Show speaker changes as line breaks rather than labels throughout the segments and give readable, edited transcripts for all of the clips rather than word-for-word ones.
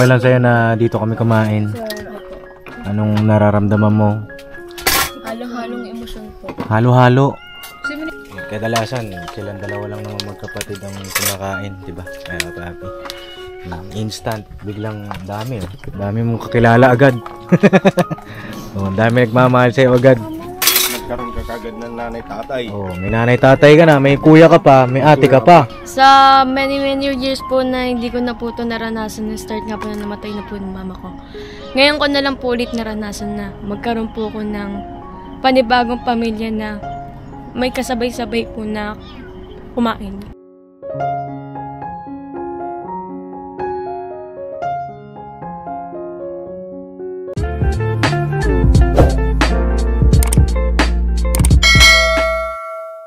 okay lang sa'yo na dito kami kumain? Anong nararamdaman mo?
Halo-halong emosyon po.
Halo-halo. Kadalasan, silang dalawa lang naman magkapatid ang kumakain, di ba? Kaya papi. Instant, biglang dami. Dami mong kakilala agad. Oh, dami nagmamahal sa'yo agad.
Nagkaroon ka kagad ng nanay-tatay.
Oh, may nanay-tatay ka na, may kuya ka pa, may ate ka pa.
Sa many years po na hindi ko na po ito naranasan, na-start nga po na namatay na po ng mama ko. Ngayon ko na lang po ulit naranasan na magkaroon po ako ng panibagong pamilya na may kasabay-sabay po na kumain.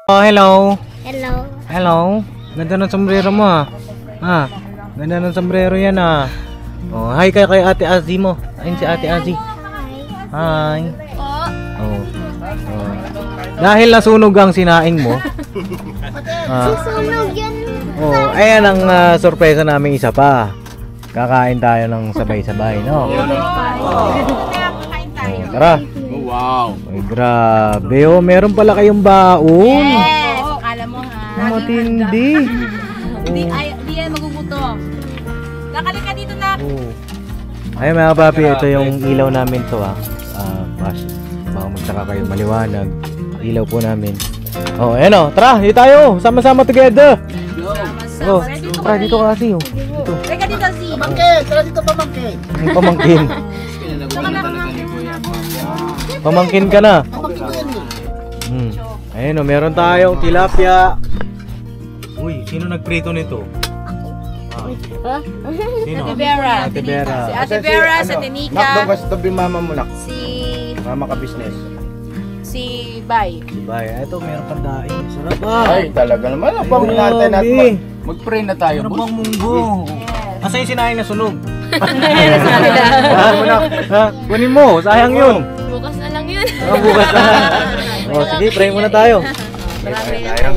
Oh, hello.
Hello.
Hello. Ganda ng sombrero mo ah. Ah, ganda ng sombrero yan ah. Oh, hi kay Ate Azzy mo. Ayun si Ate Azzy. Hi. Oh. Oh. Dahil nasunog ang sinaing mo.
Susunog yan.
Oh, ayan ang sorpresa namin isa pa. Kakain tayo ng sabay-sabay, no? Oh, tara.
Wow.
Ay, grabe. Oh, meron pala kayong baon.
Yes! Kala mo ha.
Matindi.
Di yan magugutom. Nakalika dito na.
Oh. Ay mga papi, ito yung ilaw namin to ah. Baka magtaka kayo maliwanag. Ilaw po namin. Oh, ayan oh. Tara, dito tayo. Sama-sama together. Oh, tara dito kasi oh. Dito.
Teka dito si.
Pamangkin! Tara dito pamangkin!
Ang pamangkin. Pamangkin ka na. Ayun oh, meron tayong tilapia. Uy, sino nagprito nito? Sino?
Ate Vera.
Ate Vera.
Si Ate Vera, si Ate
Nak,
Nika.
doon kasi tabi mama mo, nak.
Si
Mama ka business.
Bay.
Diba? Ito, meron pang daing. Sarap ah.
Ay, talaga naman. Ang pang natin at mag-pray na tayo.
Meron pang munggo. Asa yung sinaing na sunog? Kunin mo, sayang yun.
Bukas na lang yun.
Bukas na. Oh, sige, pray muna tayo.
Pray tayo.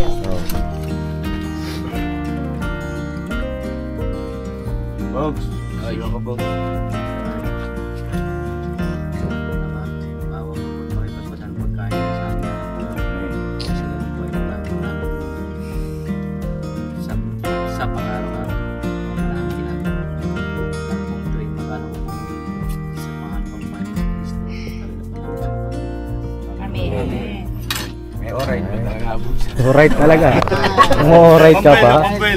Bogs. Ayun ka, Bogs.
Sa pang-araw-araw na ginagawa kung ito'y mag-araw sa pangalawang Kristo.
Amen.
May oray pa talaga.
Alright talaga. Alright ka pa.
Kain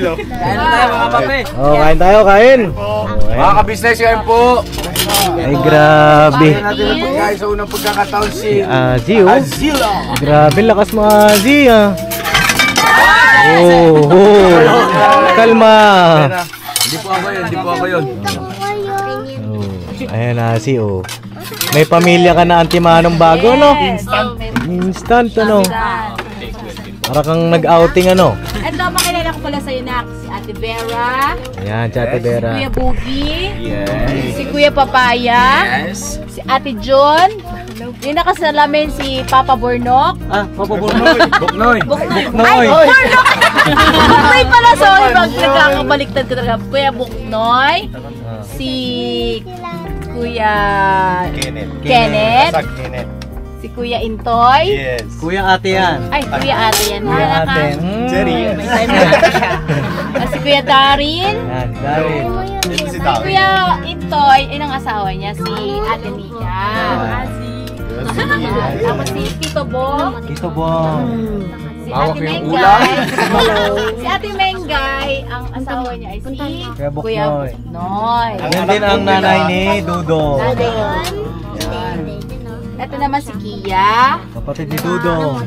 na tayo mga pape!
Oh, kain tayo, kain.
Mga ka-business yan po.
Ay, grabe.
Kaya natin ang pagkain sa unang pagkakataon si
Azzy, oh.
Azila.
Grabe, lakas mo, Azzy, ah. Oh, kalma.
Hindi po ako yun, hindi po ako yun.
Oh, ayan na si oh. May pamilya ka na antimanong bago, no? Instant, ano? Para kang nag-outing, ano?
Ito, makilala ko pala sa'yo na si Ate Vera.
Ayan, si Ate
Si
Vera.
Kuya Boogie.
Yes.
Si Kuya Papaya. Si Ate John. Yung nakasalamin si Papa Bornok.
Ah, Buknoy.
Buknoy.
Buknoy.
Buknoy pala, sorry. Nagkakabaliktad ko talaga. Kuya Buknoy. Si Kuya Kenneth.
Kasag Kenneth.
Si Kuya Intoy.
Yes.
Kuya ate yan.
Ay, Kuya Ate yan.
Kuya
Hala ka.
ate.
Jerry.
May time na siya. Si Kuya Darin.
Yan, dali.
Dito si
Si
Dawi.
Kuya Intoy, inang asawa niya, si Ate Nika. Tapos si Tito Bo.
Tito Bong.
Si
Hawak
Ate
yung
Mengay. Si Ate Mengay, ang asawa niya ay si
Kuya
Kuya
Buknoy.
Buknoy.
Yan din ang nanay ni Dudong.
Ito naman si Kia.
Kapatid ni Dudong.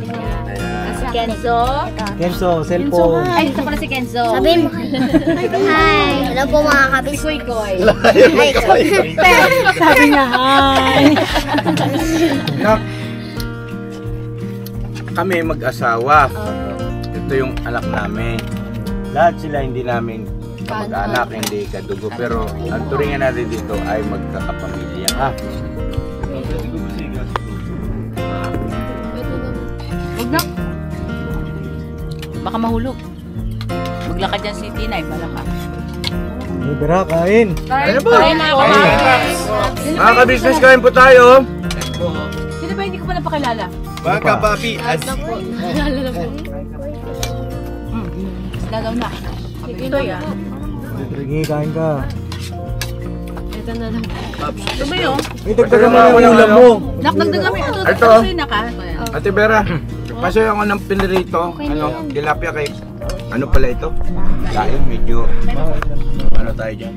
Si Kenzo.
Kenzo, cellphone.
Ay, ito pala si Kenzo.
Sabihin mo. Hi. Hello po mga kabis.
Si Koy Koy.
Sabi niya, hi.
Nak, kami mag-asawa. Ito yung anak namin. Lahat sila hindi namin kamag-anak, hindi kadugo. Pero ang turingan natin dito ay magkakapamilya.
Huwag na. Baka mahulog. Maglakad dyan si Tinay, bala ka.
Libera, kain.
Ano ba?
Kain na ako.
Mga ka-business, kain po tayo.
Sino ba hindi ko pa napakilala?
Baka papi.
Naalala na po.
Lagaw na. Ito yan.
Sige, kain ka.
Ito na lang.
Ito ba yun?
May dagdagan mo yung ulam mo.
Nakdagdagan mo ito.
Ito.
Ito ka.
Ate Vera, pasayo ako ng pinirito. Ano, tilapia kay... Ano pala ito? Kain, medyo... Ano tayo dyan?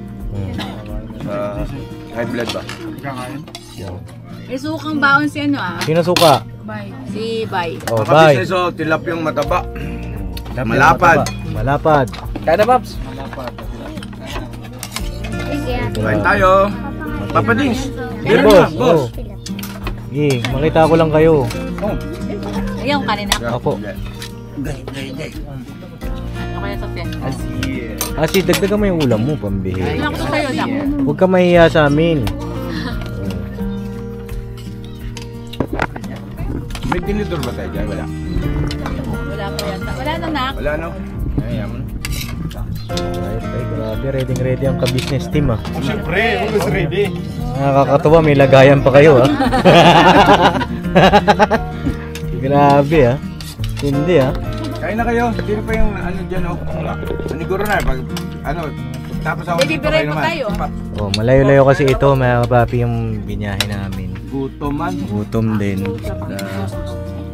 Sa high blood ba?
May sukang baon si ano ah.
Sino suka?
Si Bay.
Oh,
Mga
bye.
business, oh, tilapiyang mataba. Malapad.
Malapad.
Kaya na, Paps.
Kain tayo. Papa Dings.
Sige, boss. Oh. Sige, makita ko lang kayo.
Ayaw kanina.
Opo.
Ano kaya sa pen?
Kasi dagdagan mo yung ulam mo, pambihira.
Ano ako sa'yo na?
Huwag ka mahiya sa amin.
May tinidor ba tayo dyan? Wala.
Wala pa yata. Wala na nak.
Wala no? Ay, yaman.
Ay, grabe. Ready ang ka-business team ah.
Siyempre, always ready.
Nakakatuwa, may lagayan pa kayo ah. Grabe ah. Hindi ah.
Kain na kayo. Sino pa yung ano dyan oh? Maniguro na. Pag ano, tapos ako
Baby, biray pa tayo.
Oh, malayo-layo kasi ito, mga kapapi, yung binyahe namin.
Gutom man.
Gutom din.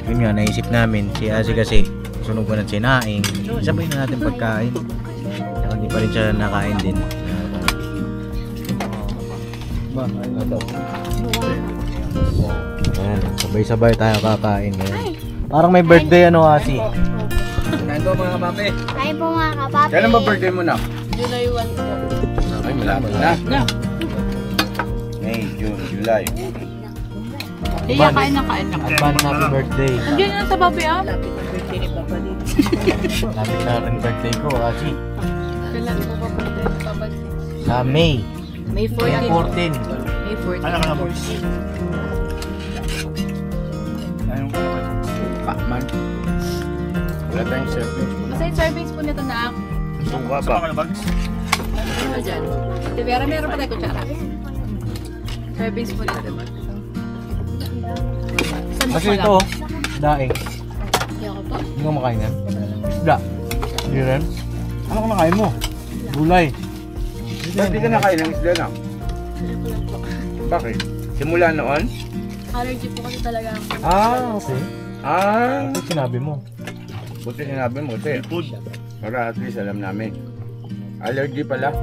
Yun nga, naisip namin. Si Asi kasi, sunog ko ng sinaing. Sabay na natin pagkain. Saka hindi pa rin siya nakain din. Ayan, sabay-sabay tayo kakain. Ayan. Parang may birthday ano, Asi.
Kain po, mga kapapi.
Kain po mga kapapi.
Kailan ba birthday mo na?
July 1 po.
Ay, malapit na. May, June, July.
Iya, kain na kain na.
Advance happy birthday.
Andiyan na sa babi ah.
Lapit na rin birthday ko, Asi.
Kailan po ba birthday ni Papa Dins?
Sa May.
May 14.
14.
May 14.
Ano ka na, boys? Ayun ka naman. Pakman. Wala tayong service.
Basta yung servings po nito na.
Suka ba?
Ano dyan? Tibera, meron pa tayo kutsara. Servings po nito.
Kasi ito, daing.
Hindi ako po.
Hindi mo makain yan? Isda. Hindi rin? Ano ka nakain mo? Gulay.
Ba't di ka nakain ng isda na? Bakit? Simula noon?
Allergy po kasi talaga ako.
Okay.
Ah,
Ito sinabi mo.
buti sinabi mo, te. Para at least alam namin. Allergy pala.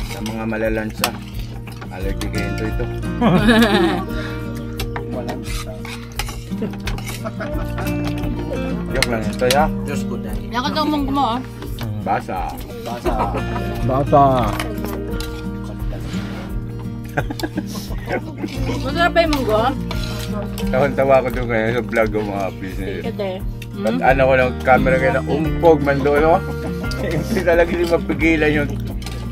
Sa mga malalansa. Allergy kayo ito. Joke lang ito, ya.
Diyos ko dahil.
Yan ka tumong mo ah.
Basa.
Bata.
Masarap pa yung munggo?
Tawan-tawa ko doon ngayon sa vlog ko mga business.
Ito
At ano ko ng camera kayo na umpog man doon, no? Hindi talaga hindi mapigilan yun.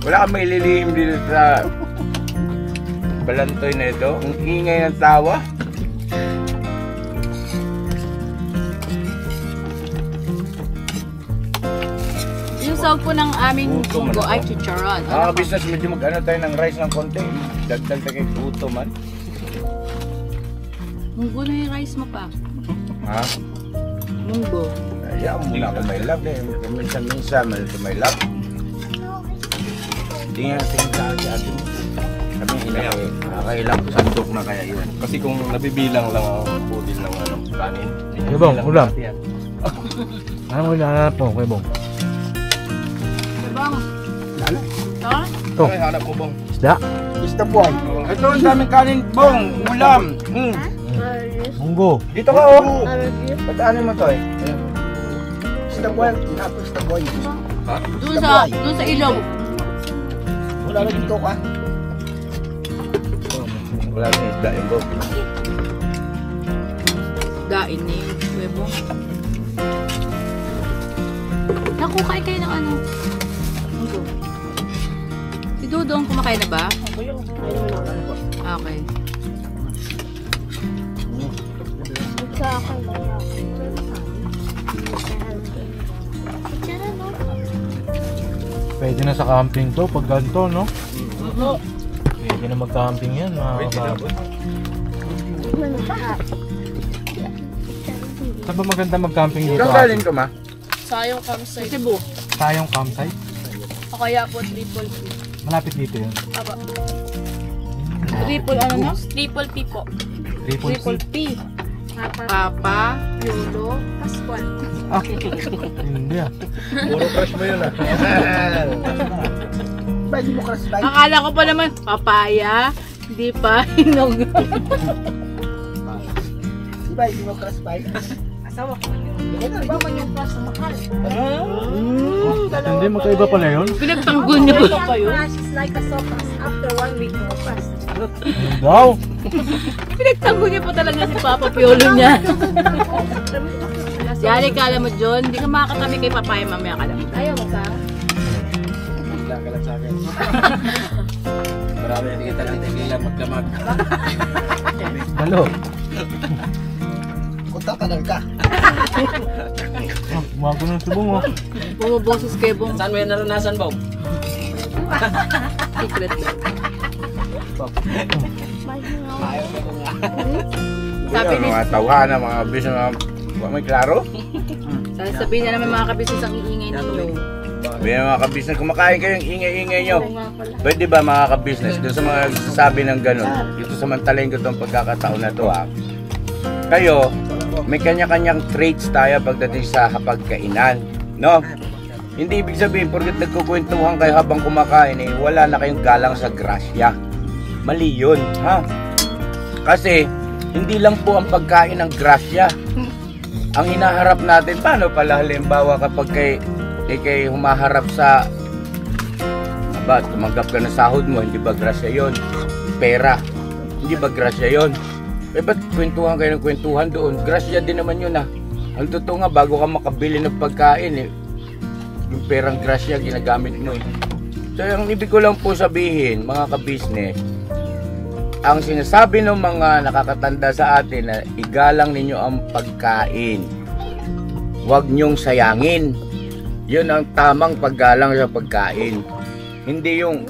Wala kang maililihim dito sa balantoy na ito. Ang ingay ng tawa.
Yung sahog po ng aming
Gutom
munggo
ano
ay
to?
chicharon.
Mga business, medyo mag-ano tayo ng rice ng konti. Dagdag tayo kay puto man.
Munggo na yung rice mo pa.
Ha?
Munggo.
Ayaw mo na ako may love eh. Minsan-minsan, may love. Tingnan sa atin mo. Kami nakakailang sandok na kaya yun.
Kasi kung nabibilang lang ang budil ng ano, kanin.
Kuya Bong, ulam. Ano mo hinahanap mo, Kuya Bong?
Sabang.
Lalo.
Ito,
Ay, hanap mo bang?
isda.
Gusto buwan. Ito, ang daming kanin, bong, ulam.
Munggo.
Dito ka, oh. Pataanin mo to eh. Gusto buwan. Gusto buwan.
Doon sa ilog.
Wala na dito ka. Wala na isda yung bong.
Dain ni Webo. Naku, kain kayo ng ano? Munggo. Si Dudong kumakain na ba? Okay.
Sa akin. Tara, no?
Pwede na sa camping to pag ganito, no? Pwede na mag-camping yan, mga kababot. Saan ba maganda mag-camping dito?
Saan galing ka, ma?
Sayong campsite.
Cebu.
Tayong campsite?
O kaya po triple P.
Malapit dito yun.
Aba.
Triple ano na?
Triple P po.
Triple C.
P. Papa, Yolo, Pascual.
Ah, hindi ah.
Puro crush mo yun ah.
Akala ko pa naman, papaya, hindi pa, hinog. Asawa ko. Ba man yung crush na mahal?
Hindi, magkaiba pala yun.
Pinagtanggol niya ba pa yun?
It's like a sopas after 1 week no fast.
Ano daw?
Pinagtanggol niya pa talaga si Papa Piolo niya. Yari, kala mo, John, hindi ka makakatabi kay papaya mamaya ka lang.
Ayaw mo ka?
Bigla ka lang sa akin. Marami na kita tigilan magdamag.
Halo.
Tatanal ka.
Ah, umago ng tubong oh.
Bumuboses kay Bong.
Saan mo yan naranasan, Bob?
Secret lang.
Sabi ni... Mga tawahan na mga bis na may klaro.
Sasabihin na naman mga kabisnes ang iingay ninyo.
Sabi ng mga kabisnes, kumakain kayong ingay-ingay nyo. Pwede ba mga kabisnes, doon sa mga sabi ng ganun, ito samantalayin ko itong pagkakataon na to ha. Kayo, may kanya-kanyang traits tayo pagdating sa hapagkainan, no? Hindi ibig sabihin, porket nagkukwentuhan kayo habang kumakain, eh, wala na kayong galang sa grasya. Mali yun, ha? Kasi, hindi lang po ang pagkain ng grasya. Ang hinaharap natin, paano pala halimbawa kapag kay humaharap sa, tumanggap ka ng sahod mo, hindi ba grasya yun? Pera, hindi ba grasya yun? Eh ba't kwentuhan kayo ng kwentuhan doon? Grasya din naman yun ah. Ang totoo nga, bago ka makabili ng pagkain eh, yung perang grasya ginagamit mo eh. So ang ibig ko lang po sabihin, mga kabisnes, ang sinasabi ng mga nakakatanda sa atin na igalang ninyo ang pagkain. Huwag nyong sayangin. Yun ang tamang paggalang sa pagkain. Hindi yung,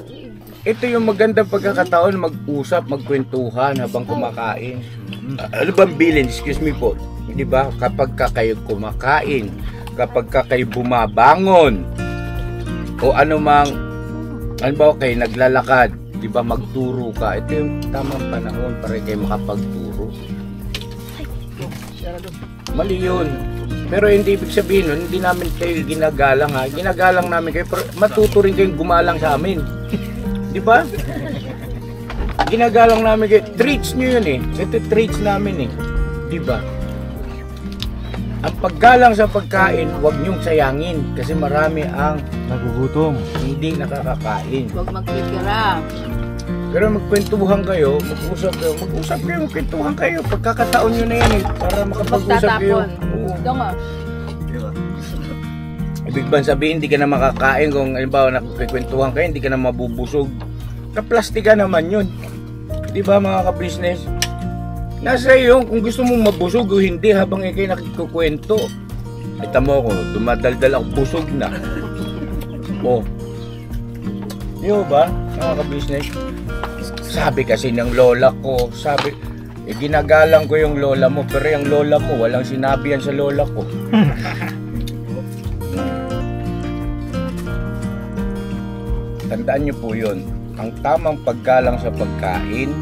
ito yung magandang pagkakataon mag-usap, magkwentuhan habang kumakain. Ano bang bilin? Excuse me po. Di ba? Kapag ka kayo kumakain, kapag ka kayo bumabangon, o anumang, ano ba kayo naglalakad, di ba magturo ka, ito yung tamang panahon para kayo makapagturo. Mali yun. Pero hindi ibig sabihin nun, hindi namin kayo ginagalang ha. Ginagalang namin kayo, pero matuto rin kayong gumalang sa amin. Di ba? Ginagalang namin kayo. Treats nyo yun eh. Ito treats namin eh. Di ba? Ang paggalang sa pagkain, huwag nyong sayangin. Kasi marami ang
Nagugutom.
hindi nakakakain.
Huwag magpipira.
Pero magkwentuhan kayo, mag-usap kayo, magkwentuhan kayo. Pagkakataon nyo na yan eh, para makapag-usap kayo.
Magtatapon.
Oo.
Ito nga.
Ibig bang sabihin, hindi ka na makakain kung halimbawa nakikwentuhan kayo, hindi ka na mabubusog. Kaplastika naman yun. Di ba mga ka-business? Nasa iyo kung gusto mong mabusog o hindi habang ikay nakikukwento. Kita mo ako, dumadaldal ako, busog na. O. Di ba mga ka-business? Sabi kasi ng lola ko, ginagalang ko yung lola mo, pero yung lola mo, walang sinabi yan sa lola ko. Tandaan nyo po yun, ang tamang paggalang sa pagkain,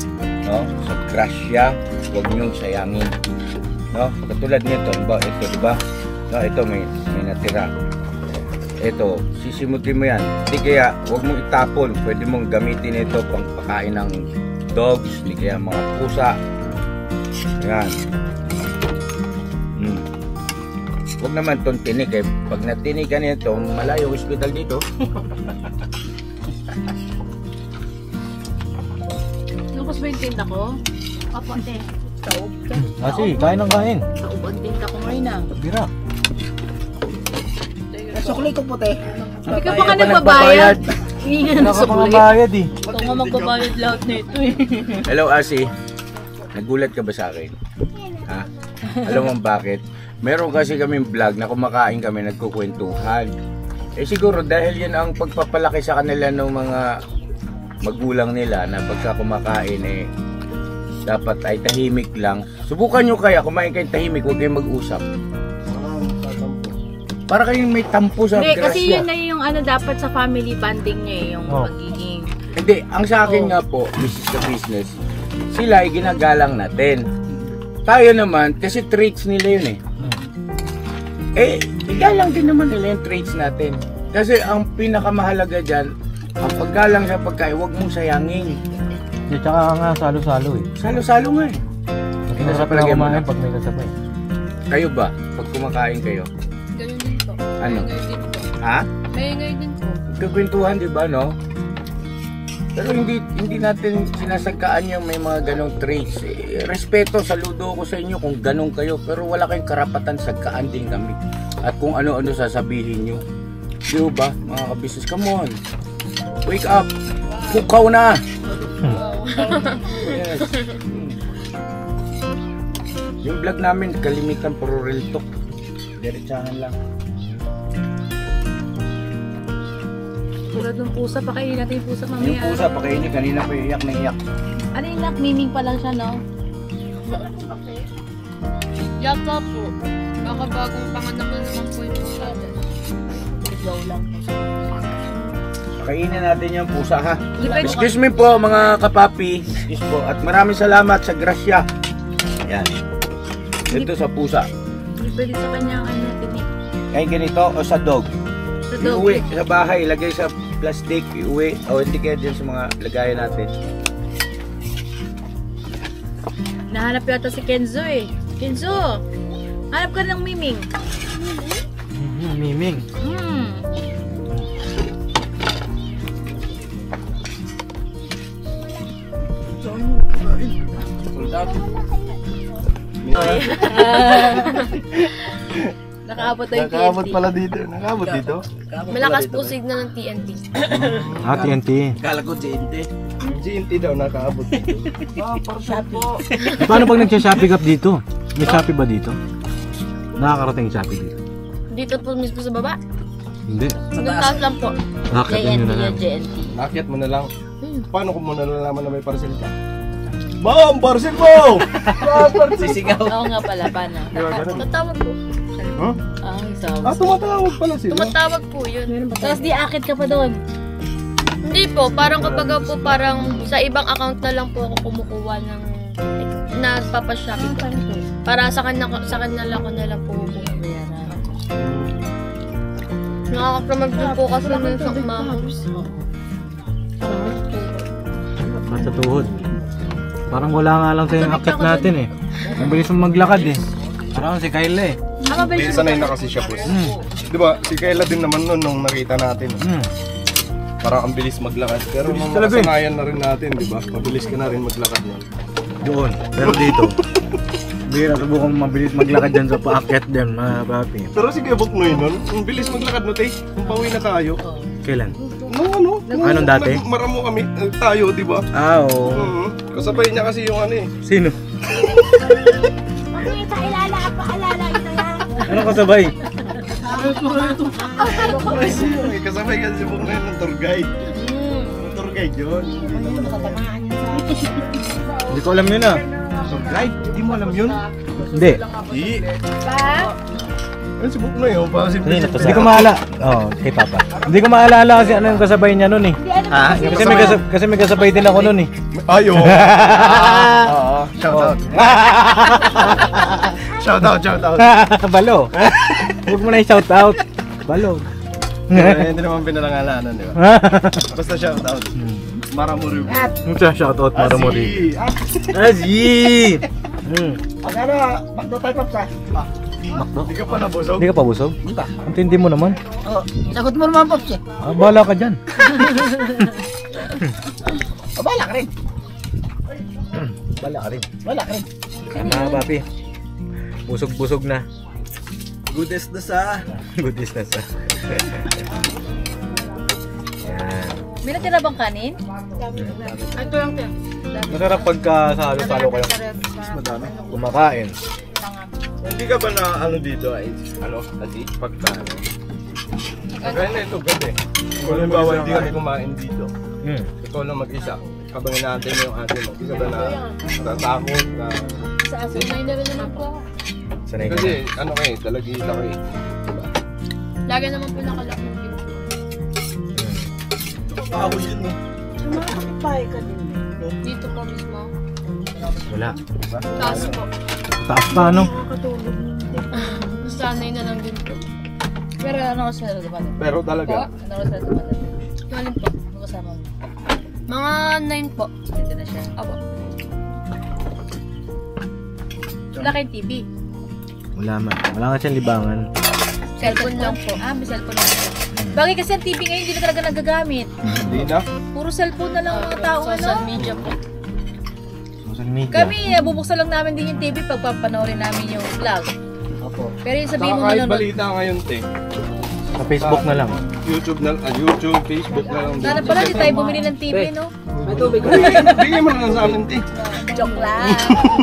no, sa grasya, huwag nyong sayangin. No? Katulad nito, ito, di ba? No, ito may natira. Ito, sisimutin mo yan. Hindi kaya, huwag mong itapon. Pwede mong gamitin ito pang pakain ng dogs, hindi kaya mga pusa. Yan. Huwag naman itong tinig. Eh. Pag natinig ka nito, malayo hospital dito.
Lupos ba yung tinta ko?
Opo, te.
Kasi, kain ng kain.
Taob ang tinta ko ngayon ah.
Bira.
Sukli ko puti.
Hindi ka pa nagbabayad. Hindi
Wala
ka na
ka
sa
pang
kulit.
bayad eh.
Ito nga magbabayad lahat na ito eh.
Hello, Asi. Nagulat ka ba sa akin? Ha? Alam mo bakit? Meron kasi kaming vlog na kumakain kami, nagkukwentuhan. siguro dahil yan ang pagpapalaki sa kanila ng mga magulang nila na pagka kumakain dapat ay tahimik lang. Subukan nyo kaya kumain kayong tahimik, huwag kayong mag-usap. Para kayong may tampo sa
Hindi,
grasya.
kasi yun na yung dapat sa family bonding niya yung pagiging...
Hindi, ang sa akin nga po, business to business, sila ay ginagalang natin. Tayo naman, kasi traits nila yun igalang din naman nila yung traits natin. Kasi ang pinakamahalaga dyan, ang paggalang sa pagkain, huwag mong sayangin.
At saka nga, salo-salo eh.
Salo-salo nga eh.
Masarap lang kumain pag may kasabay.
Kayo ba, pag kumakain kayo?
Ganun din po.
Ano?
Maingay din po.
Ha?
Maingay din po.
Kukwentuhan, di ba, no? Pero hindi natin sinasagkaan yung may mga ganong traits. Respeto, saludo ko sa inyo kung ganong kayo. Pero wala kayong karapatan, sagkaan din kami. At kung ano-ano sasabihin nyo. Di ba, mga kabisnes, come on. Wake up. Pukaw na. Yes. Yung vlog namin, kalimitan puro real talk. Diretsahan lang.
Tulad ng pusa, pakainin natin yung pusa mamaya.
Yung pusa, pakain niyo, kanina pa iyak na iyak.
Ano yung miming pa lang siya, no?
Yata po. Baka bagong panganak na naman po yung pusa.
Ikaw lang.
Pakainin natin yung pusa, ha? Excuse me po, mga kapapi. Excuse po. At maraming salamat sa grasya. Yan. Ito sa pusa.
Hindi pwede sa kanya tinik.
Kaya ganito o sa dog.
Sa dog.
Iuwi sa bahay, lagay sa plastic, iuwi. O hindi kaya dyan sa mga lagayan natin.
Nahanap yata si Kenzo eh. Kenzo! Hanap ka ng miming.
Miming.
Nakaabot na yung
Nakaabot
TNT.
pala dito. Nakaabot dito?
Malakas po signal ng TNT.
TNT.
Kala ko GNT. GNT daw nakaabot dito.
Paano pag nagsha-shopping up dito? May Shopee ba dito? Nakakarating Shopee dito?
Dito po mismo sa baba.
Hindi.
Hanggang taas lang po.
Nakakarating nyo na lang.
Akyat mo na lang. Paano kung mo nalalaman na may parcel ka? Ma'am, parcel mo! Sisigaw.
Oo nga pala, paano?
Tumatawag po.
Huh?
Isang.
Tumatawag pala sila.
Tumatawag po yun.
Tapos di akit ka pa doon.
Hindi po. Parang kapag po parang sa ibang account na lang po ako kumukuha ng nagpapashopping po. Para sa kanila ko na lang po bayaran. Nakakapramag din po kasi ng isang mamos.
Sa tuhod. Parang wala nga lang sa'yo yung akit natin eh. Ang bilis mong maglakad eh. Parang si Kayla eh.
Hindi, sanay na kasi siya, boss. Di ba, si Kayla din naman nun nung nakita natin. Parang ang bilis maglakad. Pero nung
talaga eh.
nakasanayan na rin natin, di ba? Mabilis ka na rin maglakad nun.
Doon. Pero dito. Hindi na subukan mabilis maglakad dyan sa paakyat din mga papi.
Pero sige, Buknoy nun, ang bilis maglakad no, te. Kung pauwi na tayo.
Kailan?
Nung
Anong dati?
Maramo kami, tayo, di ba?
Oo.
Kasabay niya kasi yung eh.
Sino?
Makita ilala pa alala ito yan.
Ano kasabay?
Kasabay kasi si Buknoy ng tour guide. Yung tour guide yun.
Hindi ko alam yun ah.
Tour guide? Hindi mo alam yun?
Hindi.
Hindi. Ayun si Buknoy, oh.
Hindi ko maalala. Oo, kay Papa. Hindi ko maalala kasi ano yung kasabay niya nun eh.
Ha?
Kasi may kasabay din ako nun eh.
Ayo. Oo. Shout out. Shout out, shout out.
Balo. Huwag mo na i-shout out. Balo.
Hindi naman pinalangalanan, di ba? Basta shout out. Maramuri.
Shout out para mo rin. Azi!
Magdo tayo pa.
Hindi ka pa nabusog?
Hindi ka pa busog? Antindi mo naman.
Sagot mo naman, Pops eh.
Bahala ka dyan.
Bala ka rin.
Bala ka rin.
Wala ka rin.
Mga papi. Busog-busog na.
Goodest na sa...
Goodies na sa. Yan.
May natira bang kanin?
Ito lang din.
Masarap pagka salo-salo kayo.
Madami. Kaya na ito, gabi. Kung halimbawa hindi kami kumain dito, ikaw lang mag-isa. Habang inaantay mo yung ate mo, hindi ka ba natatakot na...
Sanay na rin naman po ako.
Sanay ka
Kasi
na.
ano kayo, talagita kayo. Diba?
Lagi naman po nakalak ng pinto.
Ako yun, no?
Dito po mismo.
Wala.
Taas po.
Taas pa, ano?
Sanay na lang din po.
Pero ano sa dumaan?
Pero talaga,
Ano sa dumaan?
Galing po.
Ano kasama mo?
Mga 9 po.
Dito na siya.
Apo.
Wala kayong TV.
Wala man. Wala nga siyang libangan.
Cellphone lang po. Ah, may cellphone lang po. Bagay kasi ang TV ngayon hindi na talaga nagagamit.
hindi na.
Puro cellphone na lang ang mga tao
Social
ano.
media po.
Social media.
Kami, bubuksan lang namin din yung TV pag papanoorin namin yung vlog.
Opo.
Pero yung sabihin mo
Kahit
manonood.
balita ngayon, te.
Sa Facebook na lang.
YouTube, Facebook na lang.
Sana pala di tayo bumili ng TV, no?
Bigay mo na lang sa amin, te.
Joke lang.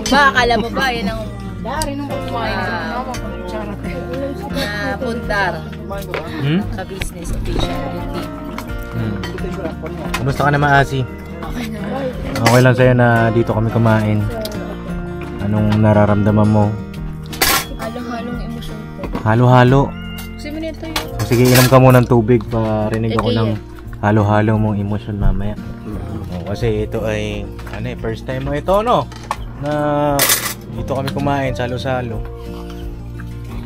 Ba, akala mo ba, yan ang puntar ka-business official yung TV.
Kumusta ka naman, Asi? Okay lang sa'yo na dito kami kumain. Anong nararamdaman mo?
Halong-halong emosyon po.
Halo-halo.
Kasi mo nito yun.
O, sige, inom ka muna ng tubig para rinig ako ng halo-halo mong emosyon mamaya. O, kasi ito ay first time mo ito, no? Na dito kami kumain, salo-salo.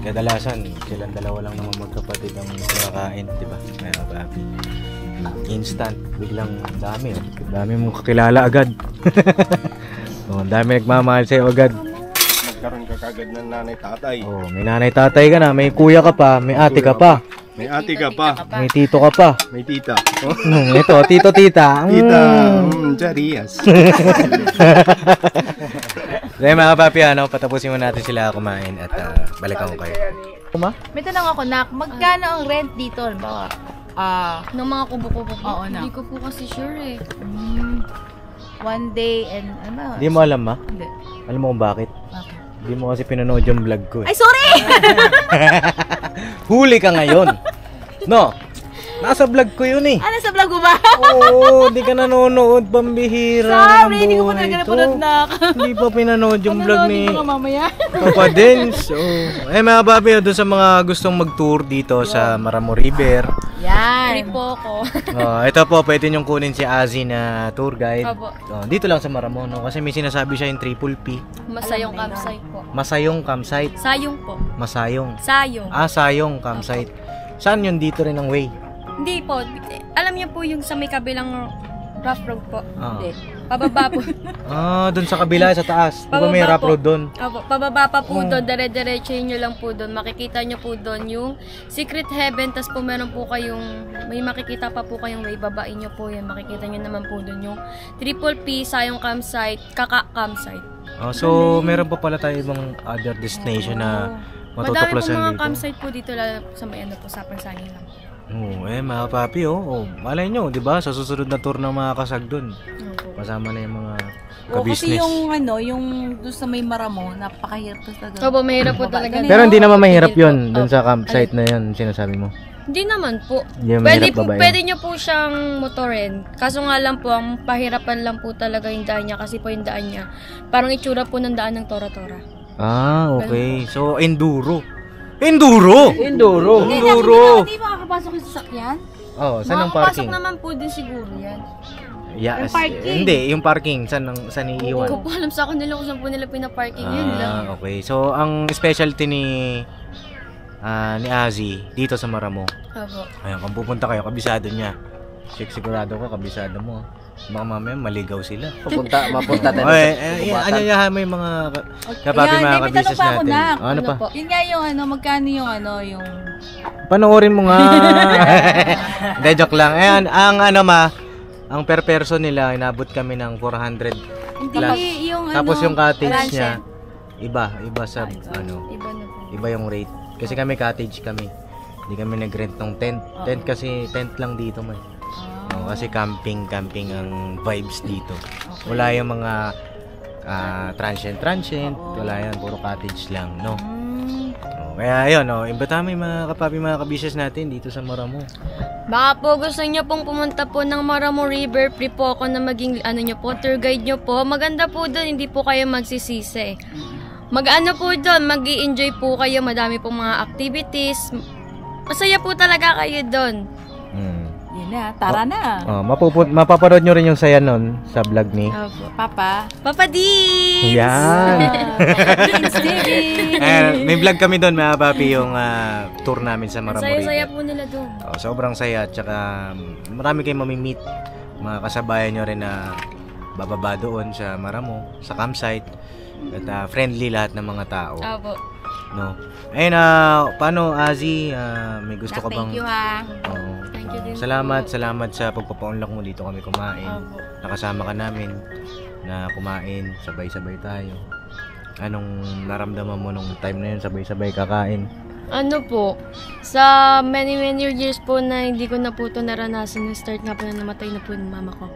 Kadalasan, silang dalawa lang naman magkapatid ang kumakain, di ba? Kaya ba? Instant, biglang dami. Dami mong kakilala agad. O, dami nagmamahal sa'yo agad.
Magkaroon ka kagad ng nanay-tatay.
Oh, may nanay-tatay ka na, may kuya ka pa, may ate ka pa,
May ate ka pa.
may tito ka pa.
May tita. Oh.
Ito, tito-tita.
Tita, Jarias.
Dahil mga papi, patapusin mo natin sila kumain at balikan ko kayo. Kuma?
May tanong ako, Nak, magkano ang rent dito? Bawa,
Ng mga kubo-kubo po.
Oo, na.
Hindi ko po kasi sure eh.
one day and ano?
Hindi mo alam, ma?
Hindi.
Alam mo kung bakit?
Bakit?
Hindi mo kasi pinanood yung vlog ko eh.
Ay, sorry!
Huli ka ngayon! No! Nasa vlog ko yun eh.
Ano sa vlog mo ba?
Oo, hindi ka nanonood, pambihira.
Sorry, hindi ko pa talaga napanood, Nak.
Hindi pa pinanood yung vlog ni
Panonoodin ko nga mamaya.
Papa Dens. Oh. Mga babi, doon sa mga gustong mag-tour dito sa Maramo River.
Free
Yan.
po ako.
Ito po, pwede niyong kunin si Azzy na tour guide.
Opo.
Dito lang sa Maramo, no? Kasi may sinasabi siya yung Triple P.
Masayong campsite po.
Masayong campsite.
Sayong po.
Masayong.
Sayong.
Sayong campsite. Saan yun dito rin ang way?
Hindi po. Alam niyo po yung sa may kabilang rough road po.
Ah.
Hindi. Pababa po.
Doon sa kabila, sa taas. Di ba may
Pababa
rough
po.
road doon?
Opo, pababa pa po doon, dire-diretsuhin nyo lang po doon. Makikita nyo po doon yung Secret Heaven, tas po meron po kayong, may makikita pa po kayong may babain nyo po yan. Makikita nyo naman po doon yung Triple P, Sayong Campsite, Kaka Campsite.
So, meron pa pala tayo ibang other destination na
Madami po
matutuklasan
mga
dito.
campsite po dito, lalo sa may ano po, sa Pansangin lang.
Mga papi, malay nyo, di ba? Sa susunod na tour ng mga kasag doon.
Opo.
Kasama na yung mga
O, kasi
ka-business.
yung doon sa may Maramo, napakahirap talaga.
Opo, mahirap po talaga.
Pero hindi naman mahirap
Tigil po.
yun doon sa
Opo.
campsite na yun, sinasabi mo.
Hindi naman po.
Hindi mahirap babae.
Pwede nyo po siyang motorin. Kaso nga lang po, ang pahirapan lang po talaga yung daan niya. Kasi po yung daan niya, parang itsura po ng daan ng Tora-Tora.
Okay. So, enduro. Enduro!
Hindi makakapasok yung sasakyan?
Saan ang
Makakapasok
parking?
naman po din siguro yan.
Yes.
parking.
Hindi, yung parking. Saan
Hindi
iiwan?
ko po alam sa kanila kung saan po nila pinaparking. Yun lang.
Okay. So, ang specialty ni Azzy dito sa Maramo.
Opo.
Ayun, kung pupunta kayo, kabisado niya. Sigurado ko, kabisado mo. Baka mamaya maligaw sila.
Mapunta tayo.
Anyayahan mo yung mga kapapi
Ayan,
mga
may
ka-business
tanong pa ako,
natin.
Nak.
Ano pa?
po?
Yun nga yung magkano yung
Panoorin mo nga. Hindi, joke lang. Ayan, ang per person nila, inabot kami ng 400
hindi
plus.
yung
Tapos yung cottage
ransom.
niya, iba sa
Iba na po.
iba yung rate. Kasi kami cottage kami. Hindi kami nag-rent ng tent. Tent kasi tent lang dito man. Kasi camping ang vibes dito. Wala yung mga transient. Wala yan, puro cottage lang, no? Kaya ayun, imbitahan mo yung mga kapapi, mga kabisnes natin dito sa Maramo.
Baka po gusto niyo pong pumunta po ng Maramo River, free po ako na maging niyo po, tour guide niyo po. Maganda po doon, hindi po kayo magsisisi. Mag-ano po doon, mag-i-enjoy po kayo, madami pong mga activities. Masaya po talaga kayo doon.
Yun na, tara na.
Mapapanood nyo rin yung saya nun sa vlog ni
Papa.
Papa Deans!
Yan!
Steven!
May vlog kami doon, mga papi, yung tour namin sa Maramo River.
Saya-saya po nila doon.
Sobrang saya, at saka marami kayong mamimit. Mga kasabayan nyo rin na bababa doon sa Maramo, sa campsite. At friendly lahat ng mga tao.
Opo.
No. Ayun, paano, Azzy? May gusto ka bang...
Thank you, ha.
Thank you din.
Salamat sa pagpapaunlak mo dito kami kumain.
Opo.
Nakasama ka namin na kumain, sabay-sabay tayo. Anong naramdaman mo nung time na yun, sabay-sabay kakain?
Ano po, sa many years po na hindi ko na po ito naranasan na start nga po na namatay na po yung mama ko.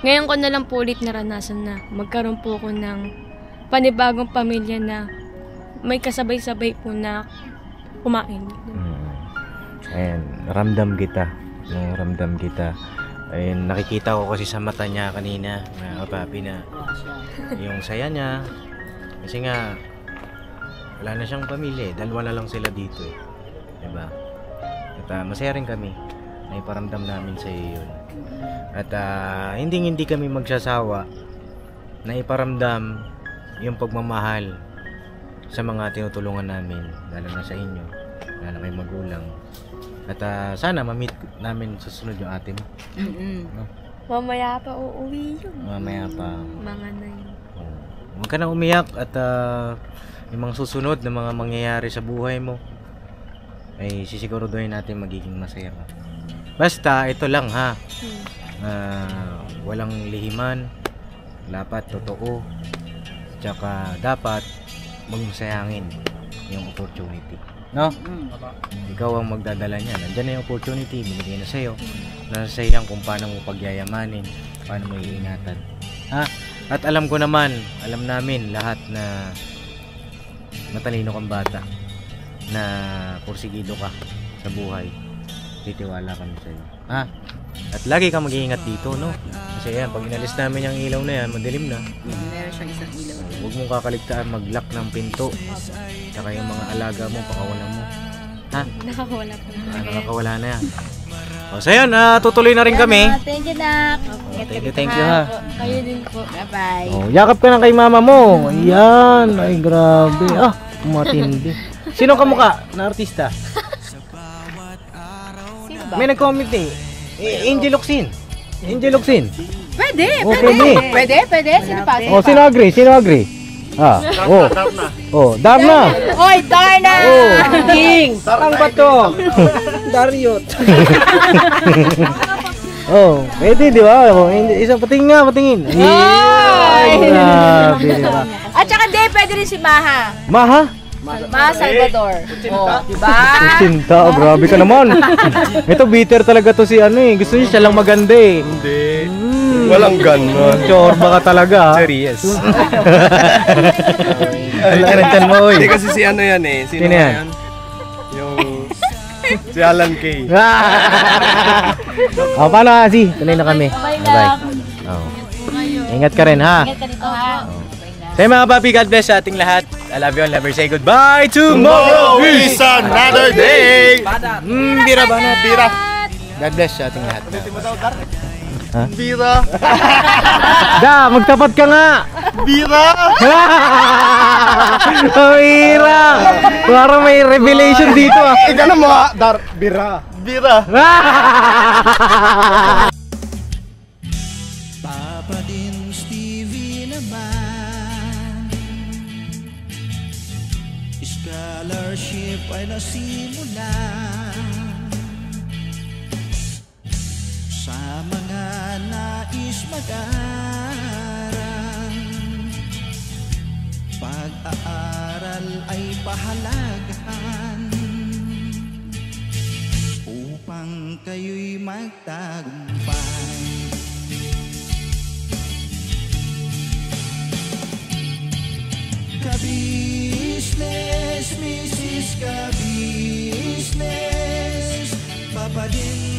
Ngayon ko na lang po ulit naranasan na magkaroon po ako ng panibagong pamilya na may kasabay-sabay po na kumain.
Ayan, ramdam kita. Ayun, nakikita ko kasi sa mata niya kanina, mga kapapi, na yung saya niya. Kasi nga, wala na siyang pamilya, dalawa na lang sila dito eh. Diba? At masaya rin kami na iparamdam namin sa iyo yun. At hindi kami magsasawa na iparamdam yung pagmamahal sa mga tinutulungan namin, lalo na sa inyo, lalo na kay magulang. At sana ma-meet namin sa sunod yung ate mo. No?
Mamaya pa uuwi yun.
Mamaya pa.
Mga na yun.
Huwag ka na umiyak at yung mga susunod na mga mangyayari sa buhay mo ay sisiguraduhin natin magiging masaya ka. Basta ito lang ha. Walang lihiman, dapat totoo, tsaka dapat magmasayangin yung opportunity, no? Ikaw ang magdadala niya. Nandiyan na yung opportunity, binigay na sa'yo. Nasa sa'yo yan kung paano mo pagyayamanin, paano mo iingatan, ha? At alam namin lahat na matalino kang bata, na porsigido ka sa buhay. Titiwala kami sa'yo, ha? At lagi kang mag-iingat dito, no? Kasi yan, pag inalis namin yung ilaw na yan, madilim na.
Meron siyang isang ilaw.
Huwag mong kakaligtaan mag-lock ng pinto. Tsaka yung mga alaga mo, pakawalan mo. Ha?
Nakakawala po.
Nakakawala na yan. So yun, tutuloy na rin kami.
Thank you, Nak.
Thank you ha.
Kayo din po.
Bye-bye.
Yakap ka na kay mama mo. Ayan. Ay, grabe. Matindi. Sino ka mukha na artista?
Sino ba?
May nag-comment eh. Angel Locsin.
Pwede. Pwede. Sino pa?
Sino agree? Darna.
Oy, Darna!
King. Ang bato. Daryot. Pwede di ba? Isang patingin. Ay, grabe di ba?
At saka pwede rin si Maha.
Maha
Salvador. Diba?
Cinta, grabe ka naman. Ito bitter talaga to si gusto niya siya lang maganda eh.
Hindi. Walang ganon.
Chorba ka talaga.
Serious.
Alam mo, oy.
Hindi kasi si yan eh. Sino yan? Yung si Alan Kay.
Paano Azzy? Tuloy na kami. Bye. Ingat ka rin ha.
Ingat ka dito, ha?
Sa mga papi, God bless sa ating lahat. I love you all. Never say goodbye. Tomorrow
is another day.
Bira ba na? Bira. God bless sa ating lahat. Ha?
Bira.
Magtapat ka nga.
Bira.
Bira. Parang may revelation dito ah.
Ikaw mo Dar. Bira.
Papa din Stevie naman, scholarship ay nasimula sa mga nais mag-aral. Pag-aaral ay pahalagahan upang kayo'y magtagumpay. Ka-business, Mrs. Ka din